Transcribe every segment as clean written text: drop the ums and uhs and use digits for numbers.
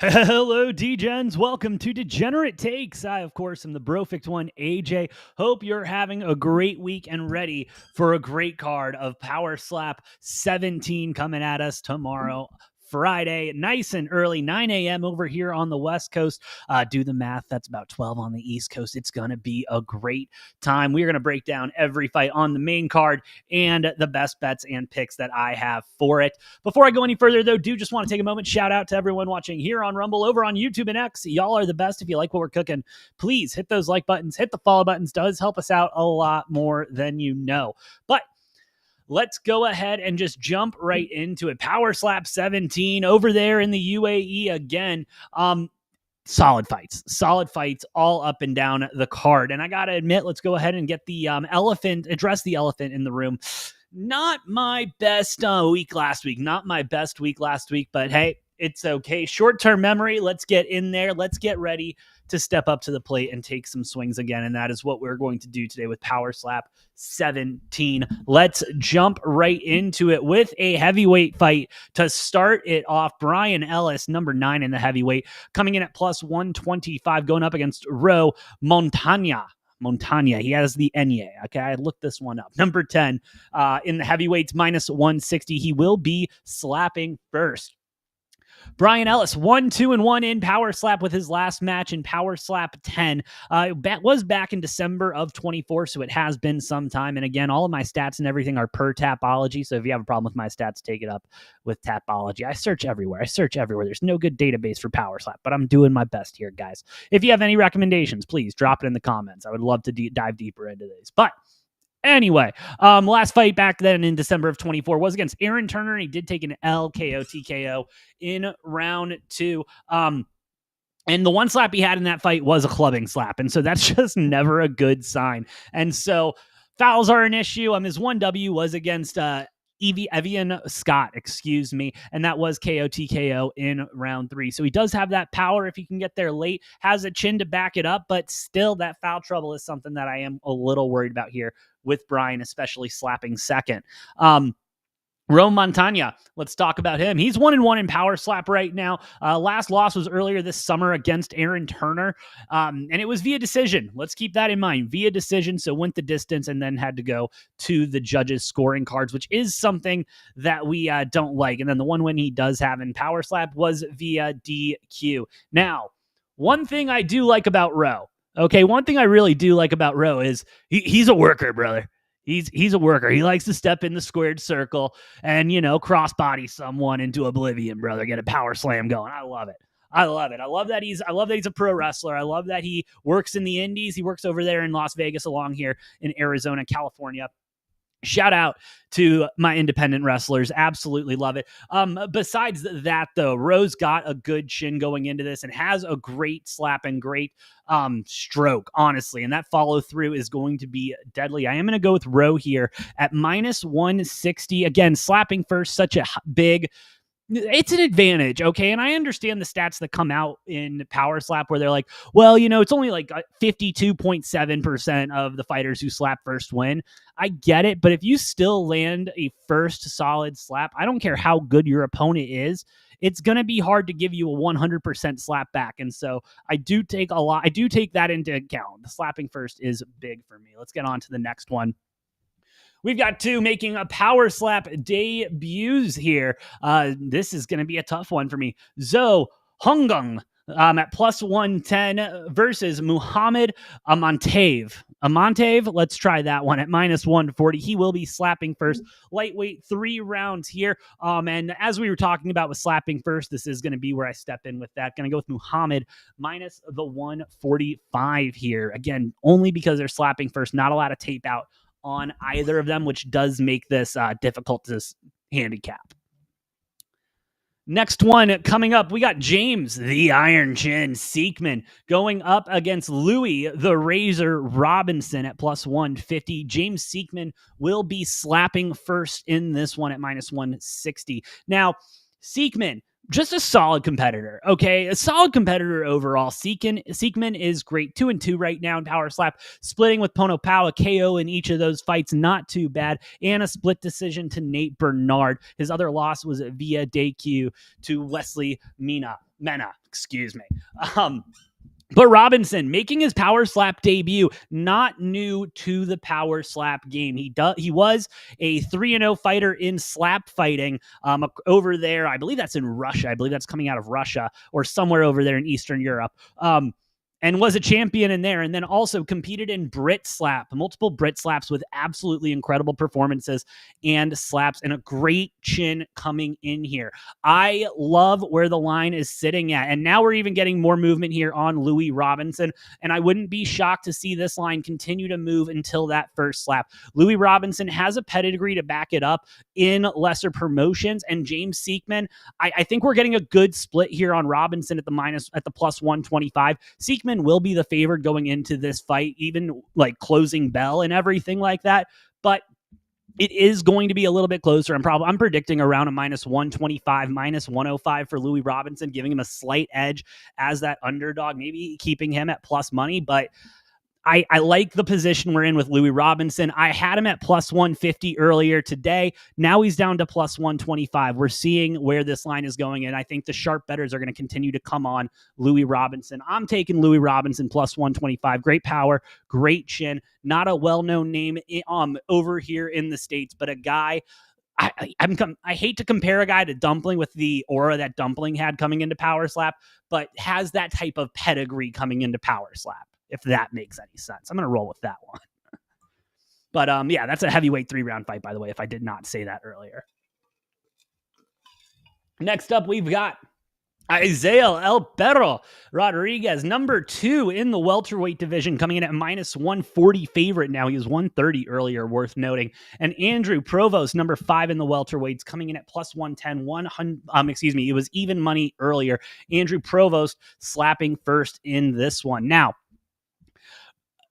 Hello, D-Gens. Welcome to Degenerate Takes. I, of course, am the Brofect one, AJ. Hope you're having a great week and ready for a great card of Power Slap 17 coming at us tomorrow, Friday, nice and early, 9 a.m. over here on the West Coast. Do the math. That's about 12 on the East Coast. It's going to be a great time. We're going to break down every fight on the main card and the best bets and picks that I have for it. Before I go any further, though, do just want to take a moment, shout out to everyone watching here on Rumble, over on YouTube and X. Y'all are the best. If you like what we're cooking, please hit those like buttons, hit the follow buttons. Does help us out a lot more than you know. But let's go ahead and just jump right into it. Power Slap 17 over there in the UAE again. Solid fights all up and down the card. And I got to admit, let's go ahead and get the address the elephant in the room. Not my best week last week. Not my best week last week, but hey, it's okay. Short-term memory. Let's get in there. Let's get ready to step up to the plate and take some swings again. And that is what we're going to do today with Power Slap 17. Let's jump right into it with a heavyweight fight to start it off. Brian Ellis, number 9 in the heavyweight, coming in at plus 125, going up against Ro Montana. He has the Enye. Okay, I looked this one up. Number 10 in the heavyweights, minus 160. He will be slapping first. Brian Ellis, 1-2-1 in Power Slap with his last match in Power Slap 10. Was back in December of 24, so it has been some time. And again, all of my stats and everything are per Tapology, so if you have a problem with my stats, take it up with Tapology. I search everywhere. There's no good database for Power Slap, but I'm doing my best here, guys. If you have any recommendations, please drop it in the comments. I would love to dive deeper into these. But anyway, last fight back then in December of 24 was against Aaron Turner, and he did take an LKO TKO in round 2. And the one slap he had in that fight was a clubbing slap, and so that's just never a good sign. And so fouls are an issue. His 1W was against Evian Scott, and that was KO TKO in round 3. So he does have that power if he can get there late, has a chin to back it up, but still that foul trouble is something that I am a little worried about here with Brian, especially slapping second. Ro Montana, let's talk about him. He's 1-1 in Power Slap right now. Last loss was earlier this summer against Aaron Turner, and it was via decision. Let's keep that in mind. Via decision, so went the distance and then had to go to the judges' scoring cards, which is something that we don't like. And then the one win he does have in Power Slap was via DQ. Now, one thing I do like about Ro, one thing I really do like about Ro is he's a worker, brother. He's a worker. He likes to step in the squared circle and, crossbody someone into oblivion, brother. Get a power slam going. I love it. I love that he's a pro wrestler. I love that he works in the indies. He works over there in Las Vegas, along here in Arizona, California. Shout out to my independent wrestlers. Absolutely love it. Besides that, though, Ro's got a good chin going into this and has a great slap and great stroke, honestly. And that follow through is going to be deadly. I am going to go with Ro here at minus 160. Again, slapping first, such a big... It's an advantage, okay? And I understand the stats that come out in Power Slap where they're like, well, it's only like 52.7% of the fighters who slap first win. I get it, but if you still land a first solid slap, I don't care how good your opponent is, it's going to be hard to give you a 100% slap back. And so I do take that into account. The slapping first is big for me. Let's get on to the next one. We've got 2 making a Power Slap debuts here. This is going to be a tough one for me. Zhou Honggong at plus 110 versus Muhammad Amantaev. Let's try that one at minus 140. He will be slapping first. Lightweight, 3 rounds here. And as we were talking about with slapping first, this is going to be where I step in with that. Going to go with Muhammad minus the 145 here. Again, only because they're slapping first. Not a lot of tape out on either of them, which does make this difficult to handicap. Next one coming up, we got James the Iron Chin Siekman going up against Louis the Razor Robinson at plus 150. James Siekman will be slapping first in this one at minus 160. Now, Siekman, just a solid competitor. Okay, a solid competitor overall. Seekman is great, 2-2 right now in Power Slap, splitting with Pono Pau, a KO in each of those fights, not too bad, and a split decision to Nate Bernard. His other loss was via DQ to Wesley Mena. Excuse me. But Robinson making his Power Slap debut, not new to the Power Slap game. He was a 3-0 fighter in slap fighting over there. I believe that's in Russia. I believe that's coming out of Russia or somewhere over there in Eastern Europe. And was a champion in there, and then also competed in Brit Slap, multiple Brit Slaps with absolutely incredible performances and slaps, and a great chin coming in here. I love where the line is sitting at, and now we're even getting more movement here on Louis Robinson, and I wouldn't be shocked to see this line continue to move until that first slap. Louis Robinson has a pedigree to back it up in lesser promotions, and James Seekman, I think we're getting a good split here on Robinson at the plus 125. Seekman will be the favorite going into this fight, even like closing bell and everything like that. But it is going to be a little bit closer. I'm predicting around a minus 125, minus 105 for Louis Robinson, giving him a slight edge as that underdog, maybe keeping him at plus money. But I like the position we're in with Louis Robinson. I had him at plus 150 earlier today. Now he's down to plus 125. We're seeing where this line is going, and I think the sharp bettors are going to continue to come on Louis Robinson. I'm taking Louis Robinson plus 125. Great power, great chin. Not a well-known name over here in the States, but a guy I hate to compare a guy to Dumpling with the aura that Dumpling had coming into Power Slap, but has that type of pedigree coming into Power Slap, if that makes any sense. I'm going to roll with that one. But yeah, that's a heavyweight 3-round fight, by the way, if I did not say that earlier. Next up, we've got Isaiah El Perro Rodriguez, number 2 in the welterweight division, coming in at minus 140 favorite now. He was 130 earlier, worth noting. And Andrew Provost, number 5 in the welterweights, coming in at plus 110. It was even money earlier. Andrew Provost slapping first in this one. Now,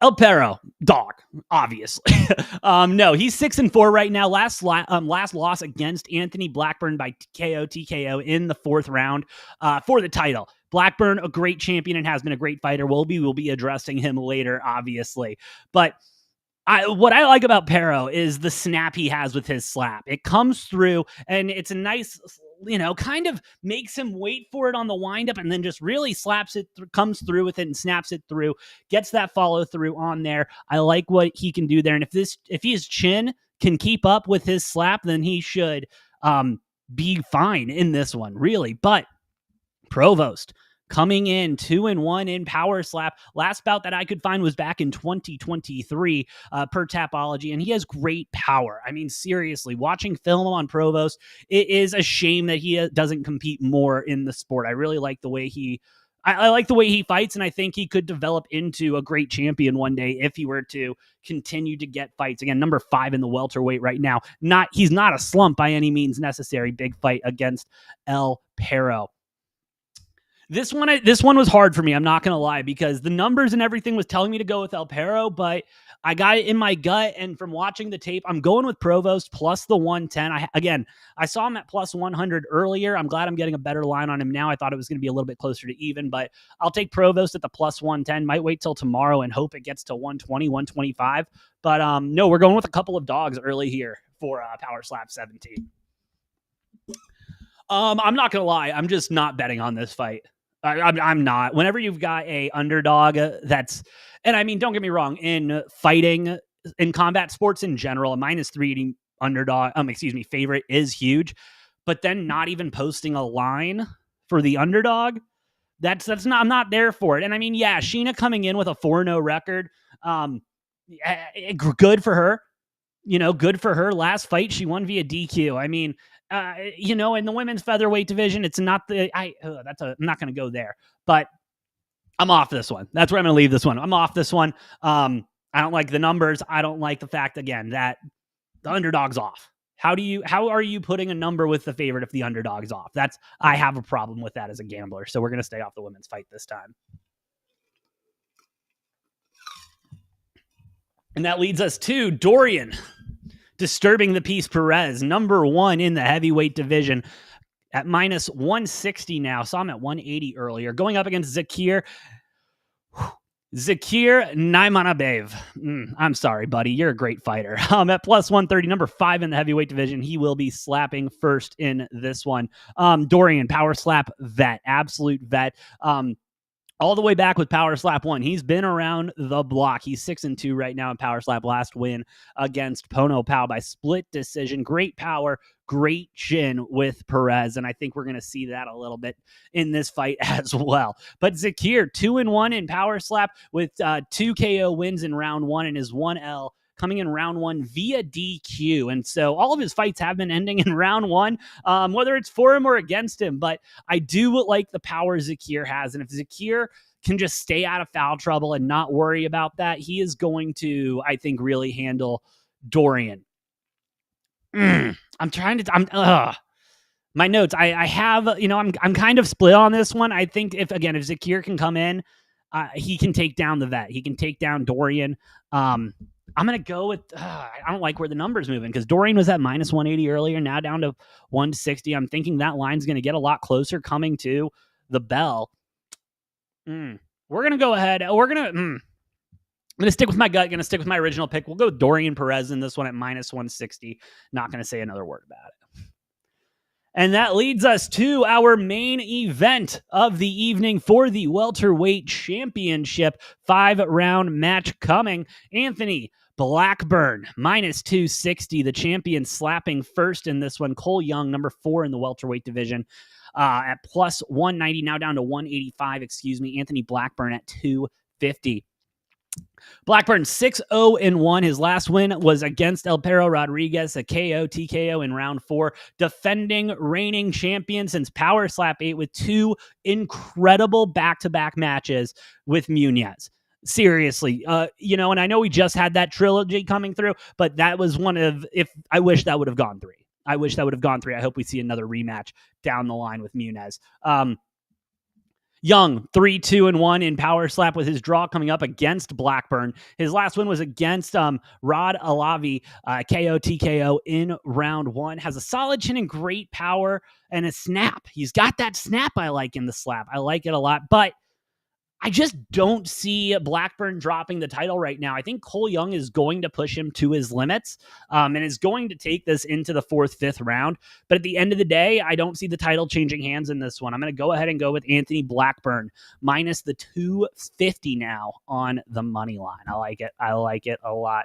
El Perro, dog, obviously. No, he's 6-4 right now. Last loss against Anthony Blackburn by TKO in the 4th round for the title. Blackburn, a great champion and has been a great fighter. We'll be addressing him later, obviously. But what I like about Perro is the snap he has with his slap. It comes through, and it's a nice, kind of makes him wait for it on the windup and then just really slaps it, comes through with it and snaps it through, gets that follow through on there. I like what he can do there. And if his chin can keep up with his slap, then he should be fine in this one, really. But Provost, coming in 2-1 in Power Slap. Last bout that I could find was back in 2023 per Tapology, and he has great power. I mean, seriously, watching film on Provost, it is a shame that he doesn't compete more in the sport. I really like the way I like the way he fights, and I think he could develop into a great champion one day if he were to continue to get fights. Again, number 5 in the welterweight right now. He's not a slump by any means necessary. Big fight against El Perro. This one was hard for me, I'm not going to lie, because the numbers and everything was telling me to go with El Perro, but I got it in my gut, and from watching the tape, I'm going with Provost plus the 110. I saw him at plus 100 earlier. I'm glad I'm getting a better line on him now. I thought it was going to be a little bit closer to even, but I'll take Provost at the plus 110. Might wait till tomorrow and hope it gets to 120, 125. But no, we're going with a couple of dogs early here for Power Slap 17. I'm not going to lie. I'm just not betting on this fight. I'm not. Whenever you've got a underdog and I mean, don't get me wrong, in fighting, in combat sports in general, a minus 380 underdog, favorite is huge, but then not even posting a line for the underdog, that's not, I'm not there for it. And I mean, yeah, Sheena coming in with a 4-0 record, good for her. Good for her. Last fight, she won via DQ. I mean, in the women's featherweight division, it's not I'm not going to go there, but I'm off this one. That's where I'm going to leave this one. I'm off this one. I don't like the numbers. I don't like the fact, again, that the underdog's off. How are you putting a number with the favorite if the underdog's off? I have a problem with that as a gambler. So we're going to stay off the women's fight this time. And that leads us to Dorian Disturbing the Peace Perez, number 1 in the heavyweight division. at minus 160 now. Saw him at 180 earlier. Going up against Zakir. Zakir Naimanabiev. I'm sorry, buddy. You're a great fighter. At plus 130, number 5 in the heavyweight division. He will be slapping first in this one. Dorian, power slap vet, absolute vet. All the way back with Power Slap 1. He's been around the block. He's 6-2 right now in Power Slap. Last win against Pono Pao by split decision. Great power, great chin with Perez, and I think we're going to see that a little bit in this fight as well. But Zakir, 2-1 in Power Slap with 2 KO wins in round 1 and his 1 L coming in round 1 via DQ. And so all of his fights have been ending in round 1, whether it's for him or against him. But I do like the power Zakir has. And if Zakir can just stay out of foul trouble and not worry about that, he is going to, I think, really handle Dorian. My notes. I have, I'm kind of split on this one. I think if Zakir can come in, he can take down the vet. He can take down Dorian. I'm going to go with, I don't like where the number's moving because Dorian was at minus 180 earlier, now down to 160. I'm thinking that line's going to get a lot closer coming to the bell. We're going to go ahead. I'm going to stick with my gut, going to stick with my original pick. We'll go with Dorian Perez in this one at minus 160. Not going to say another word about it. And that leads us to our main event of the evening for the welterweight championship. 5-round match coming. Anthony Blackburn, minus 260. The champion slapping first in this one. Cole Young, number 4 in the welterweight division, at plus 190. Now down to 185, Anthony Blackburn at 250. Blackburn 6-0-1. His last win was against El Perro Rodriguez, a KO, TKO in round 4. Defending reigning champion since Power Slap 8 with 2 incredible back-to-back matches with Muniz. Seriously, and I know we just had that trilogy coming through, but that was I wish that would have gone 3. I hope we see another rematch down the line with Muniz. Young, 3-2-1 in Power Slap with his draw coming up against Blackburn. His last win was against Rod Alavi, KO, TKO in round 1. Has a solid chin and great power and a snap. He's got that snap I like in the slap. I like it a lot, but I just don't see Blackburn dropping the title right now. I think Cole Young is going to push him to his limits and is going to take this into the 4th, 5th round. But at the end of the day, I don't see the title changing hands in this one. I'm going to go ahead and go with Anthony Blackburn minus the 250 now on the money line. I like it a lot.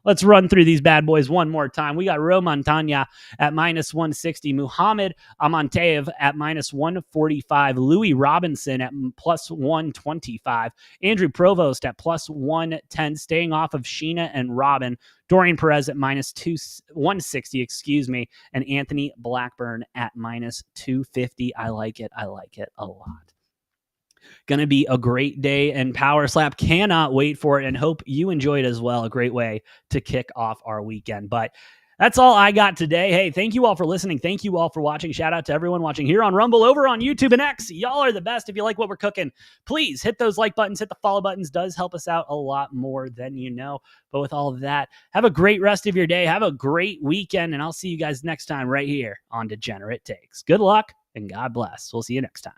Let's run through these bad boys one more time. We got Roman Tanya at minus 160, Muhammad Amanteev at minus 145, Louis Robinson at plus 125, Andrew Provost at plus 110, staying off of Sheena and Robin, Dorian Perez at minus 160, and Anthony Blackburn at minus 250. I like it a lot. Going to be a great day, and Power Slap cannot wait for it and hope you enjoy it as well. A great way to kick off our weekend. But that's all I got today. Hey, thank you all for listening. Thank you all for watching. Shout out to everyone watching here on Rumble, over on YouTube and X. Y'all are the best. If you like what we're cooking, please hit those like buttons, hit the follow buttons. Does help us out a lot more than you know. But with all of that, have a great rest of your day. Have a great weekend, and I'll see you guys next time right here on Degenerate Takes. Good luck and God bless. We'll see you next time.